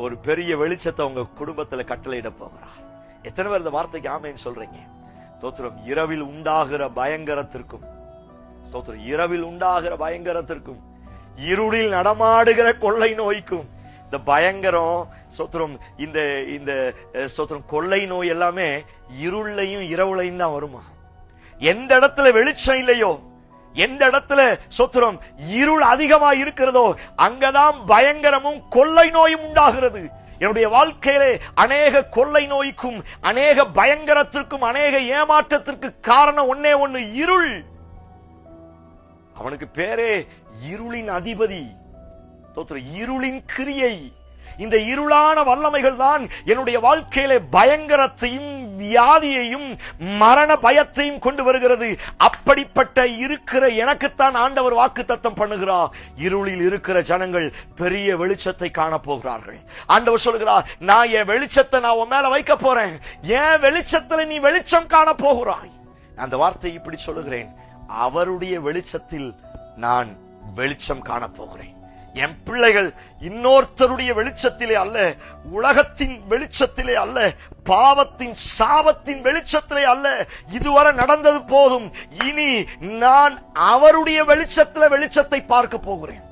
ஒரு பெரிய வெளிச்சத்தை உங்க குடும்பத்துல கட்டளையிட போகிறார். எத்தனை பேர் இந்த வார்த்தைக்கு ஆமேன்னு சொல்றீங்க? ஸ்தோத்திரம். இரவில் உண்டாகிற பயங்கரத்திற்கும், ஸ்தோத்திரம், இரவில் உண்டாகிற பயங்கரத்திற்கும், இருளில் நடமாடுகிற கொள்ளை நோய்க்கும், இந்த பயங்கரம் ஸ்தோத்திரம், இந்த ஸ்தோத்திரம் கொள்ளை நோய் எல்லாமே இருளையும் இரவுலையும் தான் வருமா? எந்த இடத்துல வெளிச்சம் இல்லையோ, எந்த இடத்துல ஸ்தோத்திரம் இருள் அதிகமா இருக்கிறதோ, அங்கதான் பயங்கரமும் கொள்ளை நோயும் உண்டாகிறது. என்னுடைய வாழ்க்கையிலே அநேக கொள்ளை நோய்க்கும், அநேக பயங்கரத்திற்கும், அநேக ஏமாற்றத்திற்கு காரணம் ஒன்னே ஒண்ணு, இருள். அவனுக்கு பேரே இருளின் அதிபதி, இருளின் கிரியை. இந்த இருளான வல்லமைகள் தான் என்னுடைய வாழ்க்கையிலே பயங்கரத்தையும், வியாதியையும், மரண பயத்தையும் கொண்டு வருகிறது. அப்படிப்பட்ட இருக்கிற எனக்குத்தான் ஆண்டவர் வாக்குத்தத்தம் பண்ணுகிறார், இருளில் இருக்கிற ஜனங்கள் பெரிய வெளிச்சத்தை காண போகிறார்கள். ஆண்டவர் சொல்கிறார், நான் என் வெளிச்சத்தை நான் உன் மேல வைக்க போறேன், என் வெளிச்சத்துல நீ வெளிச்சம் காண போகிறாய். அந்த வார்த்தை இப்படி சொல்லுகிறேன், அவருடைய வெளிச்சத்தில் நான் வெளிச்சம் காண போகிறேன். என் பிள்ளைகள் இன்னொருத்தருடைய வெளிச்சத்திலே அல்ல, உலகத்தின் வெளிச்சத்திலே அல்ல, பாவத்தின் சாபத்தின் வெளிச்சத்திலே அல்ல. இதுவரை நடந்தது போதும், இனி நான் அவருடைய வெளிச்சத்திலே வெளிச்சத்தை பார்க்க போகிறேன்.